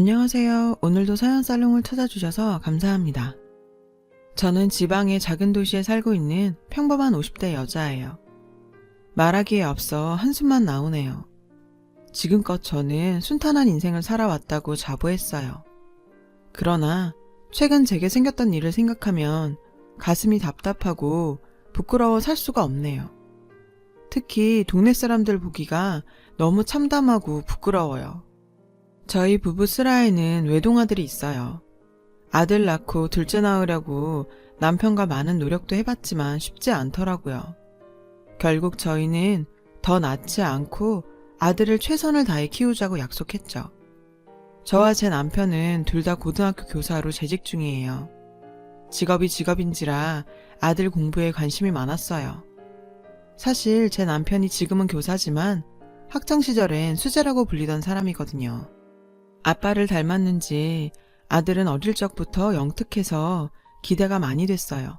안녕하세요. 오늘도 서연살롱을 찾아주셔서 감사합니다. 저는 지방의 작은 도시에 살고 있는 평범한 50대 여자예요. 말하기에 앞서 한숨만 나오네요. 지금껏 저는 순탄한 인생을 살아왔다고 자부했어요. 그러나 최근 제게 생겼던 일을 생각하면 가슴이 답답하고 부끄러워 살 수가 없네요. 특히 동네 사람들 보기가 너무 참담하고 부끄러워요. 저희 부부 슬하에는 외동아들이 있어요. 아들 낳고 둘째 낳으려고 남편과 많은 노력도 해봤지만 쉽지 않더라고요. 결국 저희는 더 낳지 않고 아들을 최선을 다해 키우자고 약속했죠. 저와 제 남편은 둘 다 고등학교 교사로 재직 중이에요. 직업이 직업인지라 아들 공부에 관심이 많았어요. 사실 제 남편이 지금은 교사지만 학창시절엔 수재라고 불리던 사람이거든요. 아빠를 닮았는지 아들은 어릴 적부터 영특해서 기대가 많이 됐어요.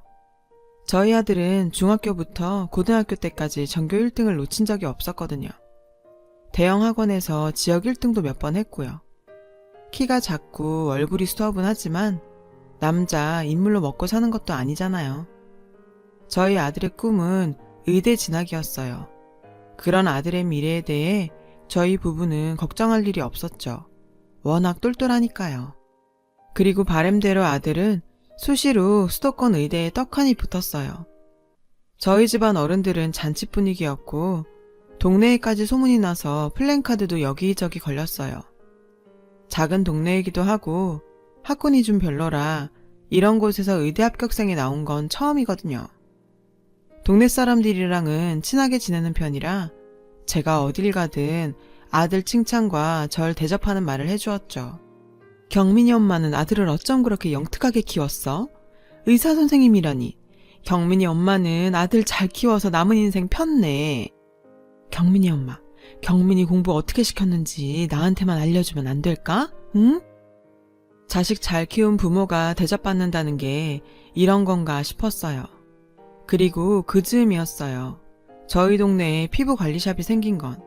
저희 아들은 중학교부터 고등학교 때까지 전교 1등을 놓친 적이 없었거든요. 대형 학원에서 지역 1등도 몇 번 했고요. 키가 작고 얼굴이 수더분하지만 남자 인물로 먹고 사는 것도 아니잖아요. 저희 아들의 꿈은 의대 진학이었어요. 그런 아들의 미래에 대해 저희 부부는 걱정할 일이 없었죠. 워낙 똘똘하니까요. 그리고 바램대로 아들은 수시로 수도권 의대에 떡하니 붙었어요. 저희 집안 어른들은 잔치 분위기였고 동네에까지 소문이 나서 플랜카드도 여기저기 걸렸어요. 작은 동네이기도 하고 학군이 좀 별로라 이런 곳에서 의대 합격생이 나온 건 처음이거든요. 동네 사람들이랑은 친하게 지내는 편이라 제가 어딜 가든 아들 칭찬과 절 대접하는 말을 해주었죠. 경민이 엄마는 아들을 어쩜 그렇게 영특하게 키웠어? 의사 선생님이라니. 경민이 엄마는 아들 잘 키워서 남은 인생 폈네. 경민이 엄마, 경민이 공부 어떻게 시켰는지 나한테만 알려주면 안 될까? 응? 자식 잘 키운 부모가 대접받는다는 게 이런 건가 싶었어요. 그리고 그 즈음이었어요. 저희 동네에 피부 관리샵이 생긴 건.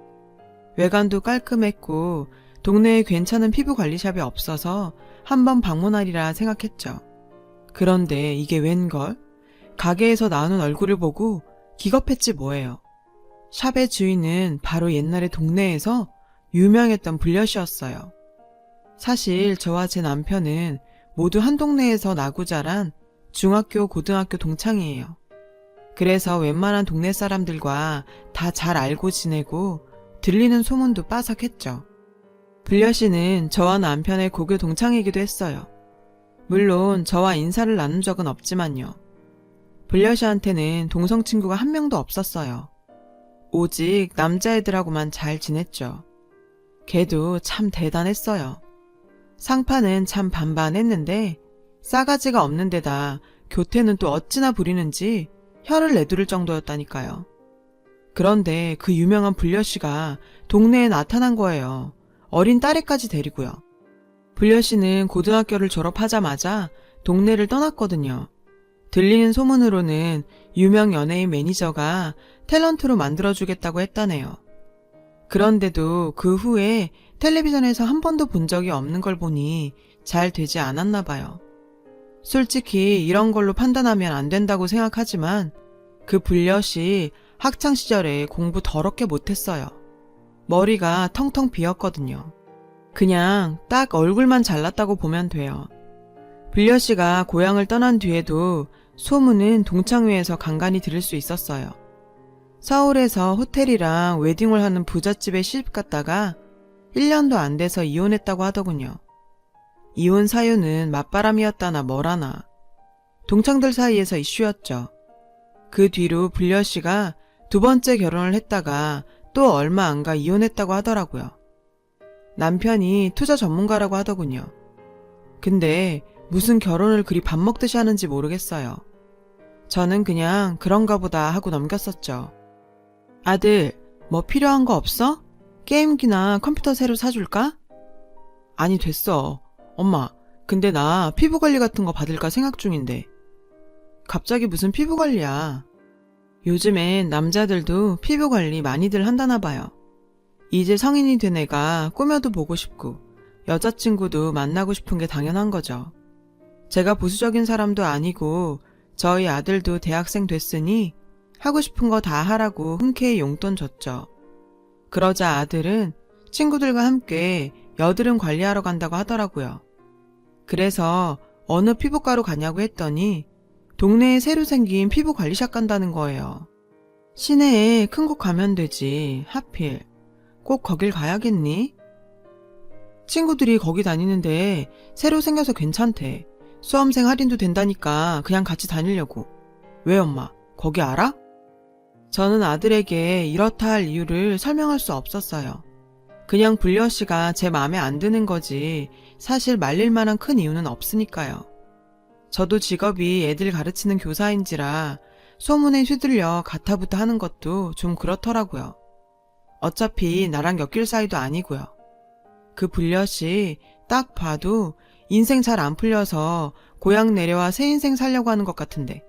외관도 깔끔했고 동네에 괜찮은 피부 관리샵이 없어서 한번 방문하리라 생각했죠. 그런데 이게 웬걸? 가게에서 나오는 얼굴을 보고 기겁했지 뭐예요. 샵의 주인은 바로 옛날에 동네에서 유명했던 불려시였어요. 사실 저와 제 남편은 모두 한 동네에서 나고 자란 중학교, 고등학교 동창이에요. 그래서 웬만한 동네 사람들과 다 잘 알고 지내고 들리는 소문도 빠삭했죠. 불려씨는 저와 남편의 고교 동창이기도 했어요. 물론 저와 인사를 나눈 적은 없지만요. 불려씨한테는 동성 친구가 한 명도 없었어요. 오직 남자애들하고만 잘 지냈죠. 걔도 참 대단했어요. 상파는 참 반반했는데 싸가지가 없는 데다 교태는 또 어찌나 부리는지 혀를 내두를 정도였다니까요. 그런데 그 유명한 불려씨가 동네에 나타난 거예요. 어린 딸애까지 데리고요. 불려씨는 고등학교를 졸업하자마자 동네를 떠났거든요. 들리는 소문으로는 유명 연예인 매니저가 탤런트로 만들어주겠다고 했다네요. 그런데도 그 후에 텔레비전에서 한 번도 본 적이 없는 걸 보니 잘 되지 않았나 봐요. 솔직히 이런 걸로 판단하면 안 된다고 생각하지만 그 불려씨 학창시절에 공부 더럽게 못했어요. 머리가 텅텅 비었거든요. 그냥 딱 얼굴만 잘났다고 보면 돼요. 불려씨가 고향을 떠난 뒤에도 소문은 동창회에서 간간히 들을 수 있었어요. 서울에서 호텔이랑 웨딩을 하는 부잣집에 시집 갔다가 1년도 안 돼서 이혼했다고 하더군요. 이혼 사유는 맞바람이었다나 뭐라나. 동창들 사이에서 이슈였죠. 그 뒤로 불려씨가 두 번째 결혼을 했다가 또 얼마 안 가 이혼했다고 하더라고요. 남편이 투자 전문가라고 하더군요. 근데 무슨 결혼을 그리 밥 먹듯이 하는지 모르겠어요. 저는 그냥 그런가 보다 하고 넘겼었죠. 아들, 뭐 필요한 거 없어? 게임기나 컴퓨터 새로 사줄까? 아니 됐어. 엄마, 근데 나 피부관리 같은 거 받을까 생각 중인데. 갑자기 무슨 피부관리야. 요즘엔 남자들도 피부관리 많이들 한다나 봐요. 이제 성인이 된 애가 꾸며도 보고 싶고 여자친구도 만나고 싶은 게 당연한 거죠. 제가 보수적인 사람도 아니고 저희 아들도 대학생 됐으니 하고 싶은 거 다 하라고 흔쾌히 용돈 줬죠. 그러자 아들은 친구들과 함께 여드름 관리하러 간다고 하더라고요. 그래서 어느 피부과로 가냐고 했더니 동네에 새로 생긴 피부 관리샵 간다는 거예요. 시내에 큰 곳 가면 되지. 하필 꼭 거길 가야겠니? 친구들이 거기 다니는데 새로 생겨서 괜찮대. 수험생 할인도 된다니까 그냥 같이 다니려고. 왜 엄마? 거기 알아? 저는 아들에게 이렇다 할 이유를 설명할 수 없었어요. 그냥 불려씨가 제 마음에 안 드는 거지 사실 말릴 만한 큰 이유는 없으니까요. 저도 직업이 애들 가르치는 교사인지라 소문에 휘둘려 가타부타 하는 것도 좀 그렇더라고요. 어차피 나랑 엮일 사이도 아니고요. 그 불려씨 딱 봐도 인생 잘 안 풀려서 고향 내려와 새 인생 살려고 하는 것 같은데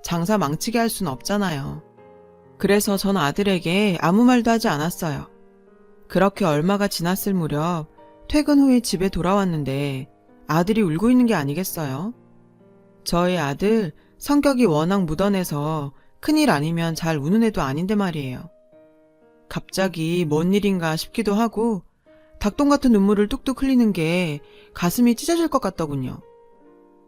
장사 망치게 할 수는 없잖아요. 그래서 전 아들에게 아무 말도 하지 않았어요. 그렇게 얼마가 지났을 무렵 퇴근 후에 집에 돌아왔는데 아들이 울고 있는 게 아니겠어요? 저희 아들 성격이 워낙 묻어내서 큰일 아니면 잘 우는 애도 아닌데 말이에요. 갑자기 뭔 일인가 싶기도 하고 닭똥 같은 눈물을 뚝뚝 흘리는 게 가슴이 찢어질 것 같더군요.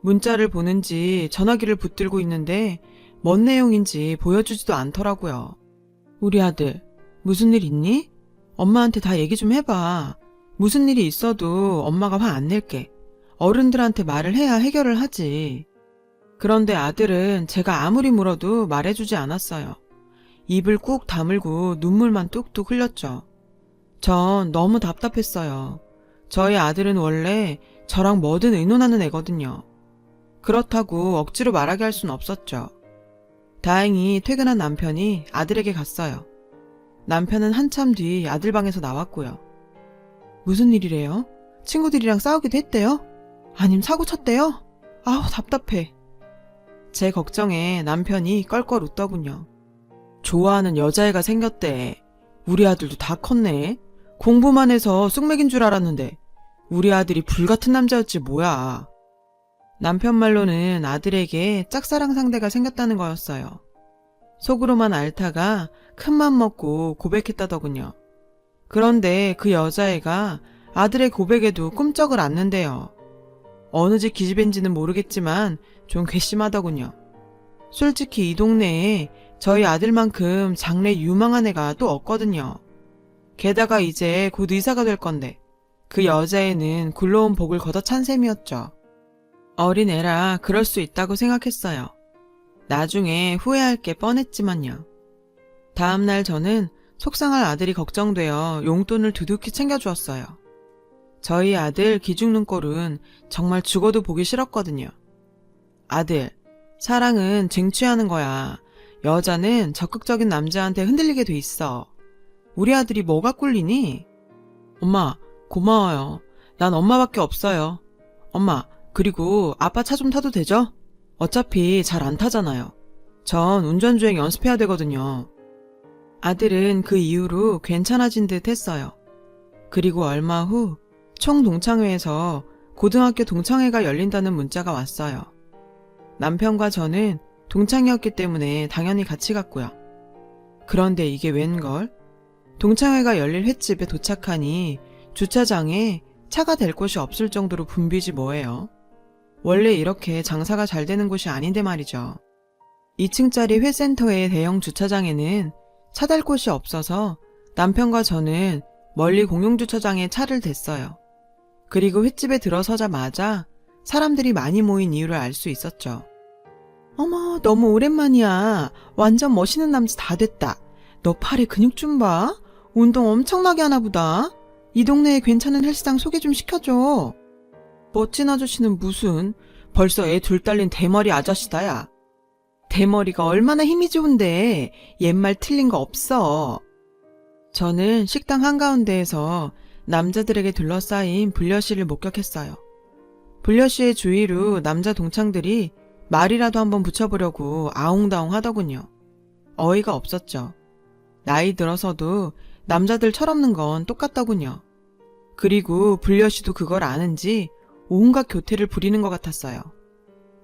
문자를 보는지 전화기를 붙들고 있는데 뭔 내용인지 보여주지도 않더라고요. 우리 아들, 무슨 일 있니? 엄마한테 다 얘기 좀 해봐. 무슨 일이 있어도 엄마가 화 안 낼게. 어른들한테 말을 해야 해결을 하지. 그런데 아들은 제가 아무리 물어도 말해주지 않았어요. 입을 꾹 다물고 눈물만 뚝뚝 흘렸죠. 전 너무 답답했어요. 저희 아들은 원래 저랑 뭐든 의논하는 애거든요. 그렇다고 억지로 말하게 할 순 없었죠. 다행히 퇴근한 남편이 아들에게 갔어요. 남편은 한참 뒤 아들 방에서 나왔고요. 무슨 일이래요? 친구들이랑 싸우기도 했대요? 아님 사고 쳤대요? 아우 답답해. 제 걱정에 남편이 껄껄 웃더군요. 좋아하는 여자애가 생겼대. 우리 아들도 다 컸네. 공부만 해서 쑥맥인 줄 알았는데 우리 아들이 불같은 남자였지 뭐야. 남편 말로는 아들에게 짝사랑 상대가 생겼다는 거였어요. 속으로만 앓다가 큰맘 먹고 고백했다더군요. 그런데 그 여자애가 아들의 고백에도 꿈쩍을 않는데요. 어느 집 기집애인지는 모르겠지만 좀 괘씸하더군요. 솔직히 이 동네에 저희 아들만큼 장래 유망한 애가 또 없거든요. 게다가 이제 곧 의사가 될 건데 그 여자애는 굴러온 복을 걷어찬 셈이었죠. 어린 애라 그럴 수 있다고 생각했어요. 나중에 후회할 게 뻔했지만요. 다음날 저는 속상할 아들이 걱정되어 용돈을 두둑히 챙겨주었어요. 저희 아들 기죽는 꼴은 정말 죽어도 보기 싫었거든요. 아들, 사랑은 쟁취하는 거야. 여자는 적극적인 남자한테 흔들리게 돼 있어. 우리 아들이 뭐가 꿀리니? 엄마, 고마워요. 난 엄마밖에 없어요. 엄마, 그리고 아빠 차 좀 타도 되죠? 어차피 잘 안 타잖아요. 전 운전주행 연습해야 되거든요. 아들은 그 이후로 괜찮아진 듯 했어요. 그리고 얼마 후 총동창회에서 고등학교 동창회가 열린다는 문자가 왔어요. 남편과 저는 동창이었기 때문에 당연히 같이 갔고요. 그런데 이게 웬걸? 동창회가 열릴 횟집에 도착하니 주차장에 차가 댈 곳이 없을 정도로 붐비지 뭐예요. 원래 이렇게 장사가 잘 되는 곳이 아닌데 말이죠. 2층짜리 회센터의 대형 주차장에는 차 댈 곳이 없어서 남편과 저는 멀리 공용주차장에 차를 댔어요. 그리고 횟집에 들어서자마자 사람들이 많이 모인 이유를 알 수 있었죠. 어머, 너무 오랜만이야. 완전 멋있는 남자 다 됐다. 너 팔에 근육 좀 봐. 운동 엄청나게 하나 보다. 이 동네에 괜찮은 헬스장 소개 좀 시켜줘. 멋진 아저씨는 무슨, 벌써 애 둘 딸린 대머리 아저씨다야. 대머리가 얼마나 힘이 좋은데 옛말 틀린 거 없어. 저는 식당 한가운데에서 남자들에게 둘러싸인 불려씨를 목격했어요. 불려씨의 주위로 남자 동창들이 말이라도 한번 붙여보려고 아웅다웅 하더군요. 어이가 없었죠. 나이 들어서도 남자들 철없는 건 똑같더군요. 그리고 불려씨도 그걸 아는지 온갖 교태를 부리는 것 같았어요.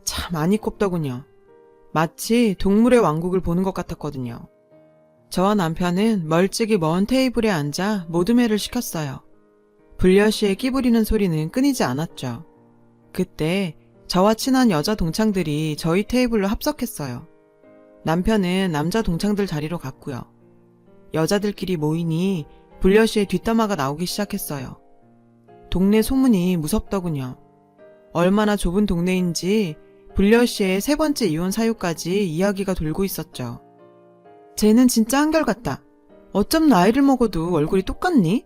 참 많이 꼽더군요. 마치 동물의 왕국을 보는 것 같았거든요. 저와 남편은 멀찍이 먼 테이블에 앉아 모둠회를 시켰어요. 불려씨의 끼부리는 소리는 끊이지 않았죠. 그때 저와 친한 여자 동창들이 저희 테이블로 합석했어요. 남편은 남자 동창들 자리로 갔고요. 여자들끼리 모이니 불려씨의 뒷담화가 나오기 시작했어요. 동네 소문이 무섭더군요. 얼마나 좁은 동네인지 불려씨의 세 번째 이혼 사유까지 이야기가 돌고 있었죠. 쟤는 진짜 한결같다. 어쩜 나이를 먹어도 얼굴이 똑같니?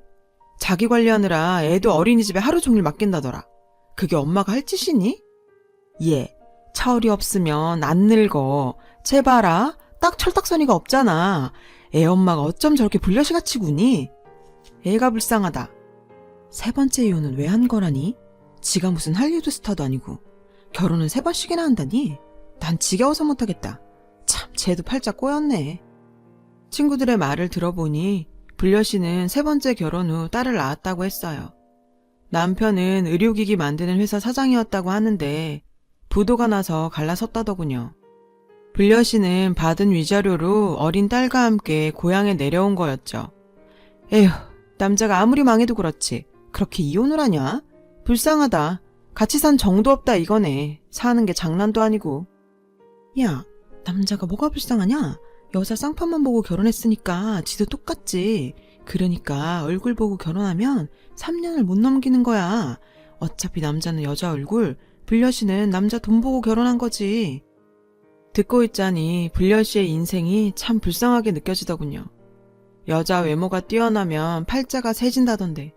자기 관리하느라 애도 어린이집에 하루 종일 맡긴다더라. 그게 엄마가 할 짓이니? 얘, 철이 없으면 안 늙어. 쟤 봐라. 딱 철딱서니가 없잖아. 애 엄마가 어쩜 저렇게 불려시같이 구니? 애가 불쌍하다. 세 번째 이혼은 왜 한 거라니? 지가 무슨 할리우드 스타도 아니고 결혼은 3번씩이나 한다니? 난 지겨워서 못하겠다. 참, 쟤도 팔짝 꼬였네. 친구들의 말을 들어보니 불려씨는 3번째 결혼 후 딸을 낳았다고 했어요. 남편은 의료기기 만드는 회사 사장이었다고 하는데 부도가 나서 갈라섰다더군요. 불려씨는 받은 위자료로 어린 딸과 함께 고향에 내려온 거였죠. 에휴, 남자가 아무리 망해도 그렇지 그렇게 이혼을 하냐? 불쌍하다. 같이 산 정도 없다 이거네. 사는 게 장난도 아니고. 야, 남자가 뭐가 불쌍하냐? 여자 쌍판만 보고 결혼했으니까 지도 똑같지. 그러니까 얼굴 보고 결혼하면 3년을 못 넘기는 거야. 어차피 남자는 여자 얼굴, 불려씨는 남자 돈 보고 결혼한 거지. 듣고 있자니 불려씨의 인생이 참 불쌍하게 느껴지더군요. 여자 외모가 뛰어나면 팔자가 세진다던데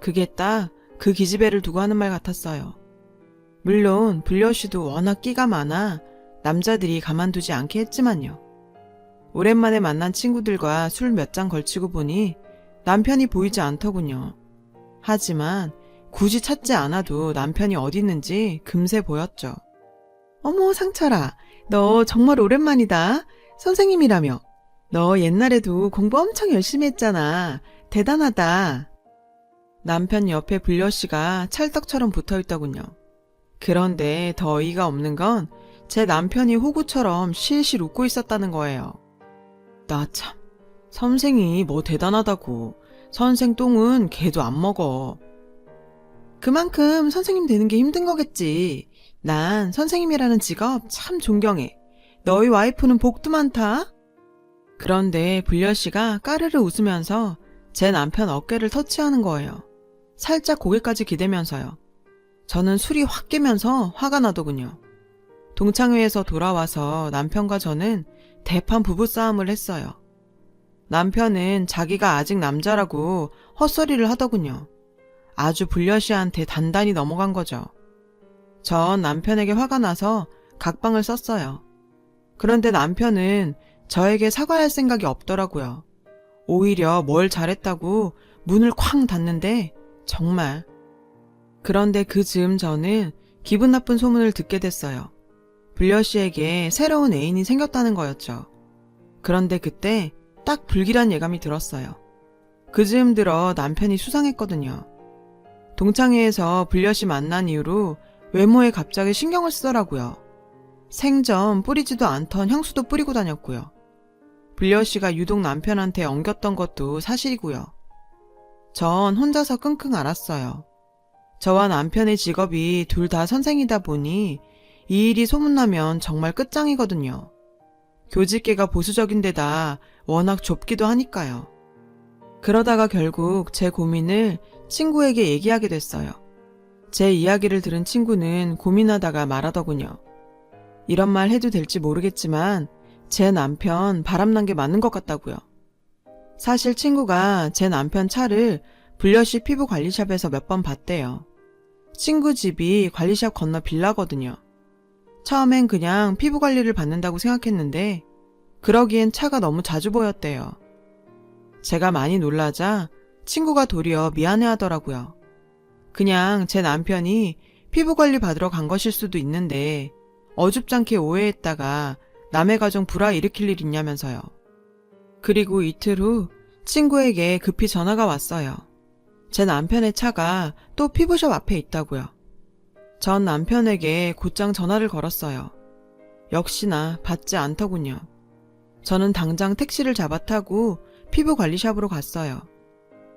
그게 딱 그 기집애를 두고 하는 말 같았어요. 물론 불려씨도 워낙 끼가 많아 남자들이 가만두지 않게 했지만요. 오랜만에 만난 친구들과 술 몇 잔 걸치고 보니 남편이 보이지 않더군요. 하지만 굳이 찾지 않아도 남편이 어디 있는지 금세 보였죠. 어머 상철아, 너 정말 오랜만이다. 선생님이라며. 너 옛날에도 공부 엄청 열심히 했잖아. 대단하다. 남편 옆에 불려씨가 찰떡처럼 붙어있더군요. 그런데 더 어이가 없는 건 제 남편이 호구처럼 실실 웃고 있었다는 거예요. 나 참, 선생이 뭐 대단하다고. 선생 똥은 개도 안 먹어. 그만큼 선생님 되는 게 힘든 거겠지. 난 선생님이라는 직업 참 존경해. 너희 와이프는 복도 많다. 그런데 불려씨가 까르르 웃으면서 제 남편 어깨를 터치하는 거예요. 살짝 고개까지 기대면서요. 저는 술이 확 깨면서 화가 나더군요. 동창회에서 돌아와서 남편과 저는 대판 부부싸움을 했어요. 남편은 자기가 아직 남자라고 헛소리를 하더군요. 아주 불려씨한테 단단히 넘어간 거죠. 전 남편에게 화가 나서 각방을 썼어요. 그런데 남편은 저에게 사과할 생각이 없더라고요. 오히려 뭘 잘했다고 문을 쾅 닫는데 정말. 그런데 그 즈음 저는 기분 나쁜 소문을 듣게 됐어요. 불려씨에게 새로운 애인이 생겼다는 거였죠. 그런데 그때 딱 불길한 예감이 들었어요. 그 즈음 들어 남편이 수상했거든요. 동창회에서 불려씨 만난 이후로 외모에 갑자기 신경을 쓰더라고요. 생전 뿌리지도 않던 향수도 뿌리고 다녔고요. 불려씨가 유독 남편한테 엉겼던 것도 사실이고요. 전 혼자서 끙끙 앓았어요. 저와 남편의 직업이 둘 다 선생이다 보니 이 일이 소문나면 정말 끝장이거든요. 교직계가 보수적인 데다 워낙 좁기도 하니까요. 그러다가 결국 제 고민을 친구에게 얘기하게 됐어요. 제 이야기를 들은 친구는 고민하다가 말하더군요. 이런 말 해도 될지 모르겠지만 제 남편 바람난 게 맞는 것 같다고요. 사실 친구가 제 남편 차를 불려씨 피부관리샵에서 몇 번 봤대요. 친구 집이 관리샵 건너 빌라거든요. 처음엔 그냥 피부관리를 받는다고 생각했는데 그러기엔 차가 너무 자주 보였대요. 제가 많이 놀라자 친구가 도리어 미안해하더라고요. 그냥 제 남편이 피부관리 받으러 간 것일 수도 있는데 어줍잖게 오해했다가 남의 가정 불화 일으킬 일 있냐면서요. 그리고 이틀 후 친구에게 급히 전화가 왔어요. 제 남편의 차가 또 피부숍 앞에 있다고요. 전 남편에게 곧장 전화를 걸었어요. 역시나 받지 않더군요. 저는 당장 택시를 잡아 타고 피부관리샵으로 갔어요.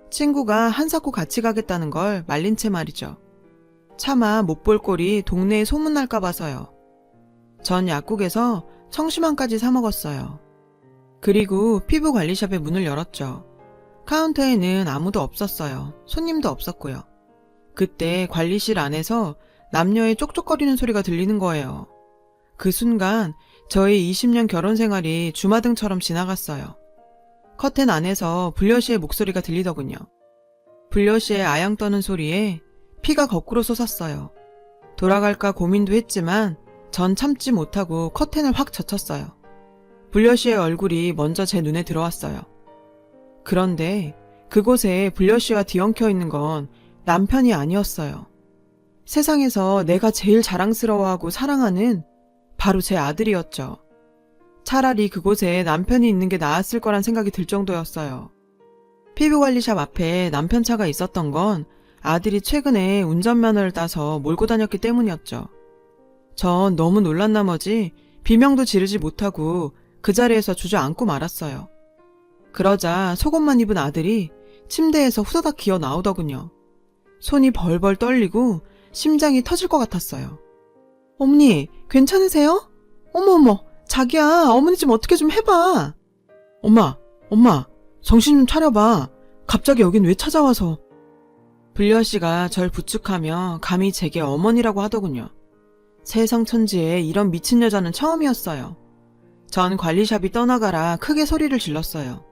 친구가 한사코 같이 가겠다는 걸 말린 채 말이죠. 차마 못 볼 꼴이 동네에 소문날까 봐서요. 전 약국에서 청심환까지 사 먹었어요. 그리고 피부관리샵의 문을 열었죠. 카운터에는 아무도 없었어요. 손님도 없었고요. 그때 관리실 안에서 남녀의 쪽쪽거리는 소리가 들리는 거예요. 그 순간 저의 20년 결혼 생활이 주마등처럼 지나갔어요. 커튼 안에서 불려시의 목소리가 들리더군요. 불려시의 아양 떠는 소리에 피가 거꾸로 솟았어요. 돌아갈까 고민도 했지만 전 참지 못하고 커튼을 확 젖혔어요. 불려시의 얼굴이 먼저 제 눈에 들어왔어요. 그런데 그곳에 불려시와 뒤엉켜 있는 건 남편이 아니었어요. 세상에서 내가 제일 자랑스러워하고 사랑하는 바로 제 아들이었죠. 차라리 그곳에 남편이 있는 게 나았을 거란 생각이 들 정도였어요. 피부관리샵 앞에 남편 차가 있었던 건 아들이 최근에 운전면허를 따서 몰고 다녔기 때문이었죠. 전 너무 놀란 나머지 비명도 지르지 못하고 그 자리에서 주저앉고 말았어요. 그러자 속옷만 입은 아들이 침대에서 후다닥 기어 나오더군요. 손이 벌벌 떨리고 심장이 터질 것 같았어요. 어머니, 괜찮으세요? 어머, 자기야, 어머니 좀 어떻게 좀 해봐. 엄마, 정신 좀 차려봐. 갑자기 여긴 왜 찾아와서. 불려씨가 절 부축하며 감히 제게 어머니라고 하더군요. 세상 천지에 이런 미친 여자는 처음이었어요. 전 관리샵이 떠나가라 크게 소리를 질렀어요.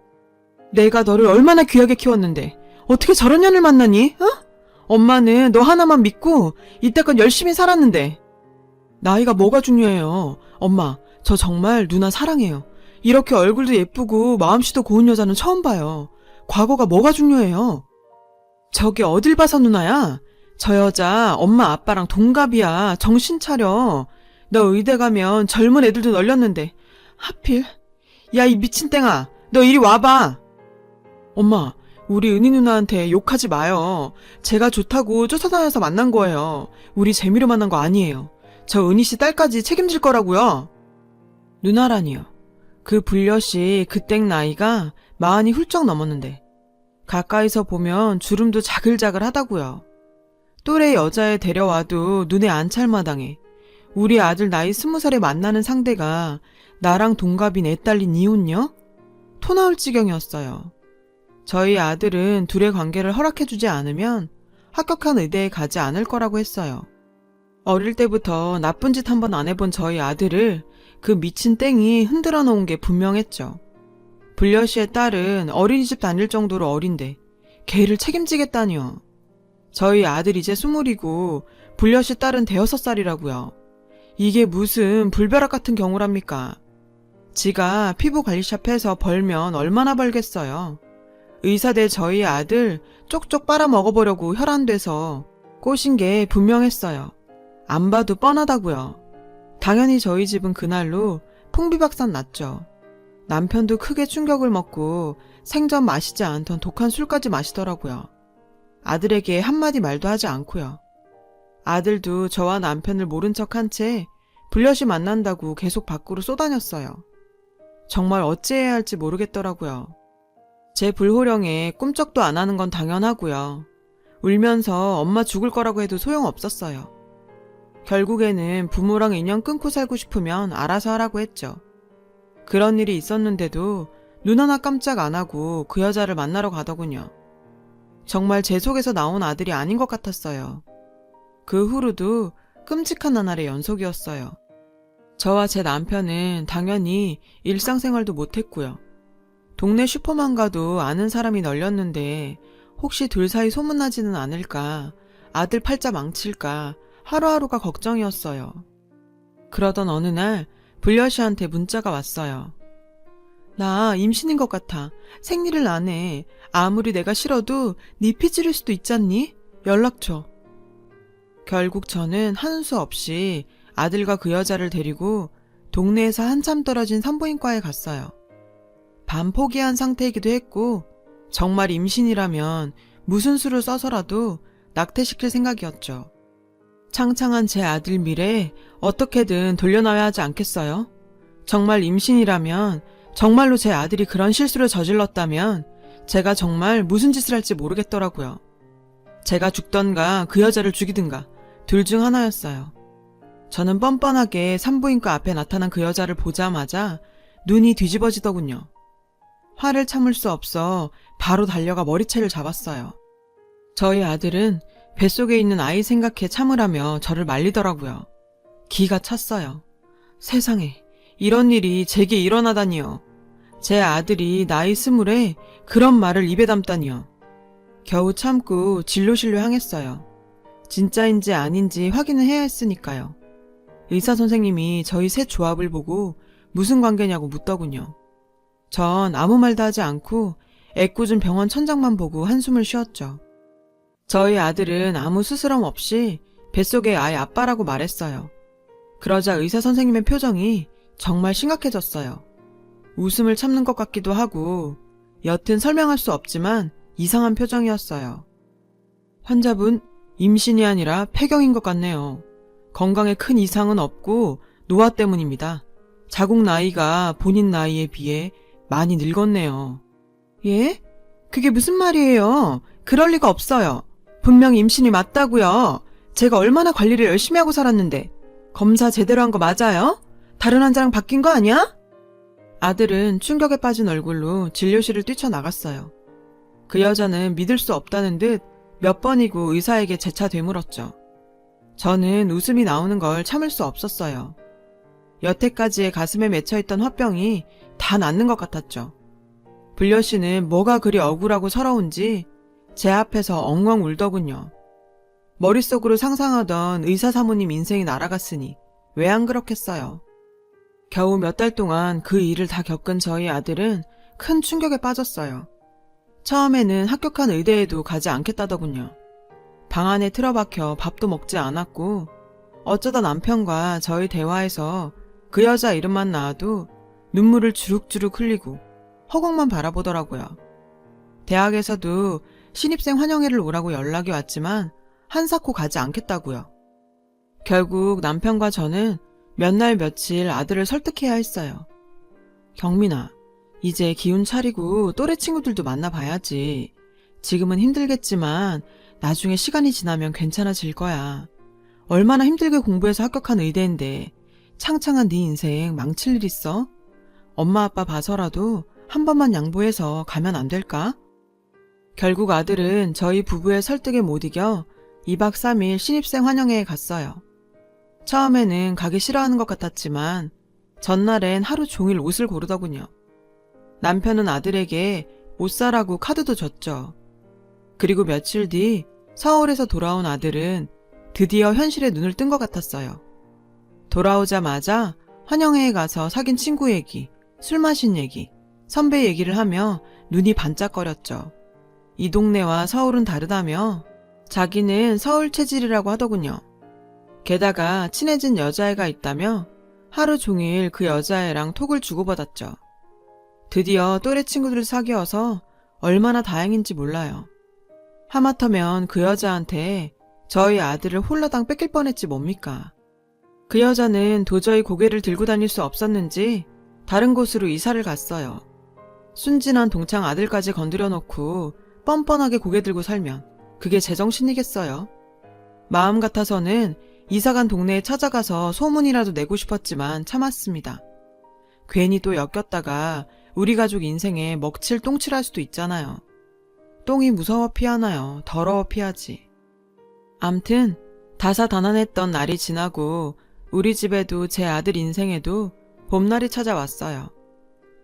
내가 너를 얼마나 귀하게 키웠는데 어떻게 저런 년을 만나니? 어? 엄마는 너 하나만 믿고 이때껏 열심히 살았는데. 나이가 뭐가 중요해요. 엄마, 저 정말 누나 사랑해요. 이렇게 얼굴도 예쁘고 마음씨도 고운 여자는 처음 봐요. 과거가 뭐가 중요해요. 저기 어딜 봐서 누나야? 저 여자 엄마 아빠랑 동갑이야. 정신 차려. 너 의대 가면 젊은 애들도 널렸는데 하필. 야, 이 미친 땡아, 너 이리 와봐. 엄마, 우리 은희 누나한테 욕하지 마요. 제가 좋다고 쫓아다녀서 만난 거예요. 우리 재미로 만난 거 아니에요. 저 은희 씨 딸까지 책임질 거라고요. 누나라니요. 그 불려씨 그땡 나이가 40이 훌쩍 넘었는데 가까이서 보면 주름도 자글자글 하다고요. 또래 여자애 데려와도 눈에 안 찰 마당에 우리 아들 나이 20살에 만나는 상대가 나랑 동갑인 애 딸린 이혼녀? 토 나올 지경이었어요. 저희 아들은 둘의 관계를 허락해주지 않으면 합격한 의대에 가지 않을 거라고 했어요. 어릴 때부터 나쁜 짓 한 번 안 해본 저희 아들을 그 미친 땡이 흔들어 놓은 게 분명했죠. 불려씨의 딸은 어린이집 다닐 정도로 어린데 걔를 책임지겠다니요. 저희 아들 이제 20이고 불려씨 딸은 5살이라고요. 이게 무슨 불벼락 같은 경우랍니까? 지가 피부관리샵에서 벌면 얼마나 벌겠어요. 의사대 저희 아들 쪽쪽 빨아먹어보려고 혈안돼서 꼬신 게 분명했어요. 안 봐도 뻔하다고요. 당연히 저희 집은 그날로 풍비박산 났죠. 남편도 크게 충격을 먹고 생전 마시지 않던 독한 술까지 마시더라고요. 아들에게 한마디 말도 하지 않고요. 아들도 저와 남편을 모른 척한 채 불려시 만난다고 계속 밖으로 쏘다녔어요. 정말 어찌해야 할지 모르겠더라고요. 제 불호령에 꿈쩍도 안 하는 건 당연하고요. 울면서 엄마 죽을 거라고 해도 소용없었어요. 결국에는 부모랑 인연 끊고 살고 싶으면 알아서 하라고 했죠. 그런 일이 있었는데도 눈 하나 깜짝 안 하고 그 여자를 만나러 가더군요. 정말 제 속에서 나온 아들이 아닌 것 같았어요. 그 후로도 끔찍한 나날의 연속이었어요. 저와 제 남편은 당연히 일상생활도 못했고요. 동네 슈퍼만 가도 아는 사람이 널렸는데 혹시 둘 사이 소문나지는 않을까, 아들 팔자 망칠까 하루하루가 걱정이었어요. 그러던 어느 날 불려씨한테 문자가 왔어요. 나 임신인 것 같아. 생리를 안 해. 아무리 내가 싫어도 네 피 찌를 수도 있잖니? 연락 줘. 결국 저는 하는 수 없이 아들과 그 여자를 데리고 동네에서 한참 떨어진 산부인과에 갔어요. 반 포기한 상태이기도 했고 정말 임신이라면 무슨 수를 써서라도 낙태시킬 생각이었죠. 창창한 제 아들 미래에 어떻게든 돌려놔야 하지 않겠어요? 정말 임신이라면, 정말로 제 아들이 그런 실수를 저질렀다면 제가 정말 무슨 짓을 할지 모르겠더라고요. 제가 죽던가 그 여자를 죽이든가 둘 중 하나였어요. 저는 뻔뻔하게 산부인과 앞에 나타난 그 여자를 보자마자 눈이 뒤집어지더군요. 화를 참을 수 없어 바로 달려가 머리채를 잡았어요. 저희 아들은 뱃속에 있는 아이 생각해 참으라며 저를 말리더라고요. 기가 찼어요. 세상에, 이런 일이 제게 일어나다니요. 제 아들이 나이 20에 그런 말을 입에 담다니요. 겨우 참고 진료실로 향했어요. 진짜인지 아닌지 확인을 해야 했으니까요. 의사 선생님이 저희 셋 조합을 보고 무슨 관계냐고 묻더군요. 전 아무 말도 하지 않고 애꿎은 병원 천장만 보고 한숨을 쉬었죠. 저희 아들은 아무 스스럼 없이 뱃속의 아이 아빠라고 말했어요. 그러자 의사 선생님의 표정이 정말 심각해졌어요. 웃음을 참는 것 같기도 하고 여튼 설명할 수 없지만 이상한 표정이었어요. 환자분, 임신이 아니라 폐경인 것 같네요. 건강에 큰 이상은 없고 노화 때문입니다. 자궁 나이가 본인 나이에 비해 많이 늙었네요. 예? 그게 무슨 말이에요? 그럴 리가 없어요. 분명히 임신이 맞다고요. 제가 얼마나 관리를 열심히 하고 살았는데. 검사 제대로 한 거 맞아요? 다른 환자랑 바뀐 거 아니야? 아들은 충격에 빠진 얼굴로 진료실을 뛰쳐나갔어요. 그 여자는 믿을 수 없다는 듯 몇 번이고 의사에게 재차 되물었죠. 저는 웃음이 나오는 걸 참을 수 없었어요. 여태까지의 가슴에 맺혀있던 화병이 다 낫는 것 같았죠. 불려 씨는 뭐가 그리 억울하고 서러운지 제 앞에서 엉엉 울더군요. 머릿속으로 상상하던 의사 사모님 인생이 날아갔으니 왜 안 그렇겠어요. 겨우 몇 달 동안 그 일을 다 겪은 저희 아들은 큰 충격에 빠졌어요. 처음에는 합격한 의대에도 가지 않겠다더군요. 방 안에 틀어박혀 밥도 먹지 않았고 어쩌다 남편과 저희 대화에서 그 여자 이름만 나와도 눈물을 주룩주룩 흘리고 허공만 바라보더라고요. 대학에서도 신입생 환영회를 오라고 연락이 왔지만 한사코 가지 않겠다고요. 결국 남편과 저는 몇 날 며칠 아들을 설득해야 했어요. 경민아, 이제 기운 차리고 또래 친구들도 만나봐야지. 지금은 힘들겠지만 나중에 시간이 지나면 괜찮아질 거야. 얼마나 힘들게 공부해서 합격한 의대인데 창창한 네 인생 망칠 일 있어? 엄마 아빠 봐서라도 한 번만 양보해서 가면 안 될까? 결국 아들은 저희 부부의 설득에 못 이겨 2박 3일 신입생 환영회에 갔어요. 처음에는 가기 싫어하는 것 같았지만 전날엔 하루 종일 옷을 고르더군요. 남편은 아들에게 옷 사라고 카드도 줬죠. 그리고 며칠 뒤 서울에서 돌아온 아들은 드디어 현실에 눈을 뜬 것 같았어요. 돌아오자마자 환영회에 가서 사귄 친구 얘기, 술 마신 얘기, 선배 얘기를 하며 눈이 반짝거렸죠. 이 동네와 서울은 다르다며 자기는 서울 체질이라고 하더군요. 게다가 친해진 여자애가 있다며 하루 종일 그 여자애랑 톡을 주고받았죠. 드디어 또래 친구들을 사귀어서 얼마나 다행인지 몰라요. 하마터면 그 여자한테 저희 아들을 홀라당 뺏길 뻔했지 뭡니까. 그 여자는 도저히 고개를 들고 다닐 수 없었는지 다른 곳으로 이사를 갔어요. 순진한 동창 아들까지 건드려 놓고 뻔뻔하게 고개 들고 살면 그게 제정신이겠어요. 마음 같아서는 이사간 동네에 찾아가서 소문이라도 내고 싶었지만 참았습니다. 괜히 또 엮였다가 우리 가족 인생에 먹칠 똥칠할 수도 있잖아요. 똥이 무서워 피하나요? 더러워 피하지. 암튼 다사다난했던 날이 지나고 우리 집에도 제 아들 인생에도 봄날이 찾아왔어요.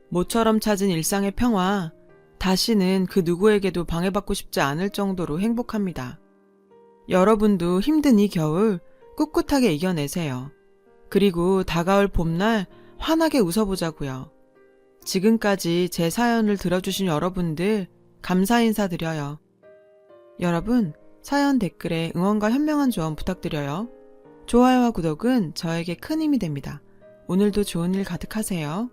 모처럼 찾은 일상의 평화, 다시는 그 누구에게도 방해받고 싶지 않을 정도로 행복합니다. 여러분도 힘든 이 겨울 꿋꿋하게 이겨내세요. 그리고 다가올 봄날 환하게 웃어보자고요. 지금까지 제 사연을 들어주신 여러분들 감사 인사드려요. 여러분, 사연 댓글에 응원과 현명한 조언 부탁드려요. 좋아요와 구독은 저에게 큰 힘이 됩니다. 오늘도 좋은 일 가득하세요.